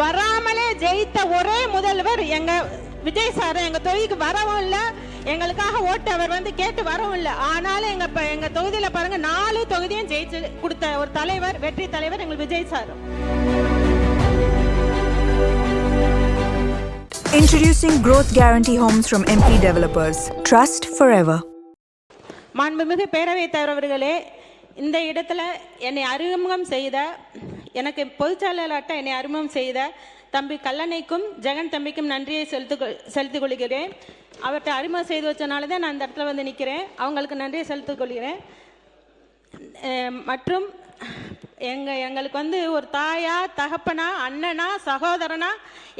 வராமலே ஜெயித்த ஒரே முதல்வர் எங்க விஜய் சார். எங்க தொகுதிக்கு வரவும் இல்லை, எங்களுக்காக ஓட்டு அவர் வந்து கேட்டு வரவும் இல்லை. ஆனாலும் எங்க தொகுதியில பாருங்க 4 தொகுதியும் ஜெயிச்சு கொடுத்த ஒரு தலைவர், வெற்றி தலைவர் எங்கள் Vijay sir. Introducing Growth Guarantee Homes from MP Developers. Trust forever. மாண்புமிகு பேரவைத் தலைவர் அவர்களே, இந்த இடத்துல என்னை அறிமுகம் செய்த, எனக்கு பொதுச்செயலாளர்கிட்ட என்னை அறிமுகம் செய்த தம்பி கல்லணைக்கும் ஜெகன் தம்பிக்கும் நன்றியை செலுத்திக் கொள்கிறேன். அவர்கிட்ட அறிமுகம் செய்து வச்சனால தான் நான் இந்த இடத்துல வந்து நிற்கிறேன். அவங்களுக்கு நன்றியை செலுத்திக் கொள்கிறேன். மற்றும் எங்களுக்கு வந்து ஒரு தாயா, தகப்பனா, அண்ணனா, சகோதரனா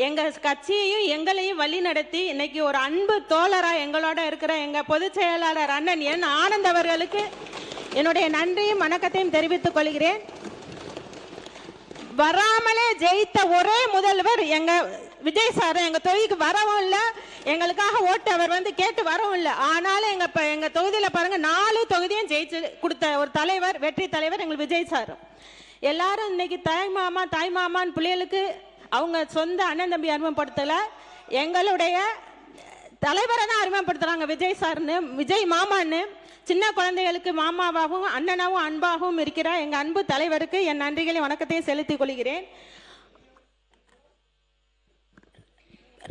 எங்கள் கட்சியையும் எங்களையும் வழி நடத்தி இன்னைக்கு ஒரு அன்பு தோழரா எங்களோட இருக்கிற எங்கள் பொதுச் செயலாளர் அண்ணன் என் ஆனந்த் அவர்களுக்கு என்னுடைய நன்றியும் வணக்கத்தையும் தெரிவித்துக் கொள்கிறேன். வராமலே ஜெயித்த ஒரே முதல்வர் எங்க விஜய் சார். எங்க தொகுதிக்கு வரவும் இல்லை, எங்களுக்காக ஓட்டு அவர் வந்து கேட்டு வரவும் இல்லை. ஆனாலும் எங்க தொகுதியில பாருங்க 4 தொகுதியும் ஜெயிச்சு கொடுத்த ஒரு தலைவர், வெற்றி தலைவர் எங்கள் விஜய் சார். எல்லாரும் இன்னைக்கு தாய் மாமான்னு பிள்ளைகளுக்கு அவங்க சொந்த அண்ணன் தம்பி அறிமுகப்படுத்தல, எங்களுடைய தலைவரை தான் அறிமுகப்படுத்துறாங்க விஜய் சார்னு, விஜய் மாமான்னு. சின்ன குழந்தைகளுக்கு மாமாவாகவும் அண்ணனாவும் அன்பாகவும் இருக்கிற எங்க அன்பு தலைவருக்கு என் நன்றிகளை வணக்கத்தையும் செலுத்திக் கொள்கிறேன்.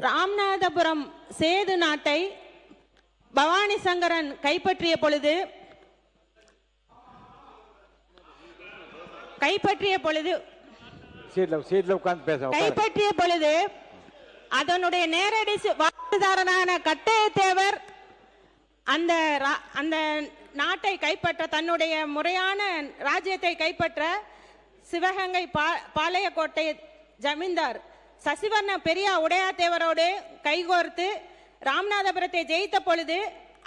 ராமநாதபுரம் சேது நாட்டை பவானி சங்கரன் கைப்பற்றிய பொழுது அதனுடைய நேரடி வாக்குதாரனான கட்டையத்தேவர் அந்த நாட்டை கைப்பற்ற, தன்னுடைய முறையான ராஜ்யத்தை கைப்பற்ற சிவகங்கை பாளையக்கோட்டை ஜமீன்தார் சசிவர்ண பெரியா உடையாத்தேவரோடு கைகோர்த்து ராமநாதபுரத்தை ஜெயித்த பொழுது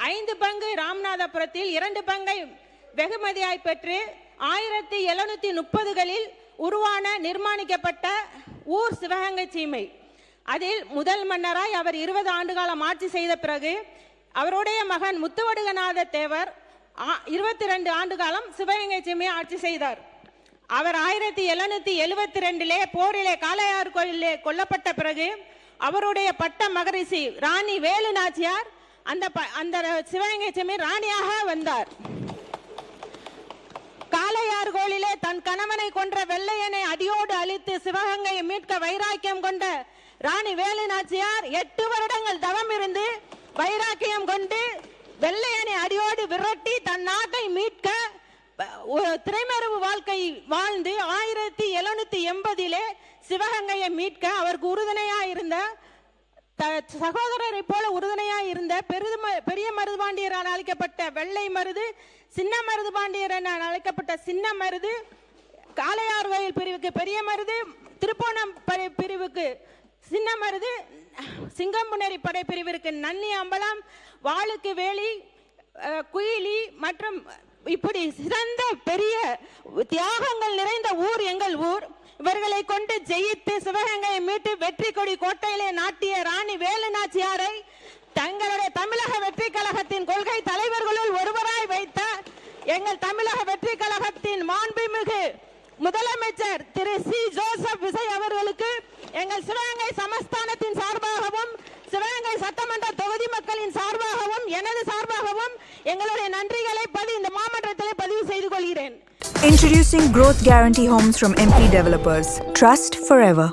5 பங்கு ராமநாதபுரத்தில் 2 பங்கை வெகுமதியாய் பெற்று 1730களில் நிர்மாணிக்கப்பட்ட ஊர் சிவகங்கை சீமை. அதில் முதல் மன்னராய் அவர் 20 ஆண்டு காலம் ஆட்சி செய்த பிறகு அவருடைய மகன் முத்துவடுகநாத தேவர் 22 ஆண்டு காலம் சிவகங்கை சீமையை ஆட்சி செய்தார். அவர் 1772 போரிலே காளையார் கோயிலே கொல்லப்பட்ட பிறகு அவருடைய பட்ட மகரிஷி ராணி வேலு நாச்சியார் அந்த சிவகங்கை சீமை ராணியாக வந்தார். காளையார் கோயிலே தன் கணவனை கொன்ற வெள்ளையனை அடியோடு அழித்து சிவகங்கையை மீட்க வைராக்கியம் கொண்ட ராணி வேலு நாச்சியார் 8 வருடங்கள் தவம் இருந்து வைராக்கியம் கொண்டு வெள்ளையனை அடியோடு விரட்டி தன் நாட்டை மீட்க திரைமறைவு வாழ்க்கை வாழ்ந்து 1780 சிவகங்கையை மீட்க அவருக்கு உறுதுணையா இருந்த சகோதரரை போல உறுதுணையா இருந்த பெரிய மருதுபாண்டியர் அழைக்கப்பட்ட வெள்ளை மருது, சின்ன மருதுபாண்டியர் அழைக்கப்பட்ட சின்ன மருது, காளையார் கோயில் பிரிவுக்கு பெரிய மருது, திருப்போணம் பிரிவுக்கு சின்ன மருது, சிங்கம்புணரி படை பிரிவிற்கு நன்னி அம்பலம், வாளுக்கு வேலி, குயிலி மற்றும் இப்படி சிறந்த பெரிய தியாகங்கள் நிறைந்த ஊர் எங்கள் ஊர். இவர்களை கொண்டு ஜெயித்து சிவகங்கையை மீட்டு வெற்றி கொடி கோட்டையிலே நாட்டிய ராணி வேலு நாச்சியாரை தங்களுடைய தமிழக வெற்றி கழகத்தின் கொள்கை தலைவர்களுள் ஒருவராய் வைத்த எங்கள் தமிழக வெற்றி கழகத்தின் மாண்புமிகு முதலமைச்சர் திரு சி ஜோசப் விஜய் அவர்களுக்கு எங்கள் சிவகங்கை சமஸ்தானத்தின் சார்பாகவும் சிவகங்கை சட்டமன்ற தொகுதி மக்களின் சார்பாகவும் எனது சார்பாகவும் எங்களுடைய நன்றிகளை இந்த மாமன்றத்தில் பதிவு செய்து கொள்கிறேன். Introducing Growth Guarantee Homes from MP Developers. Trust forever.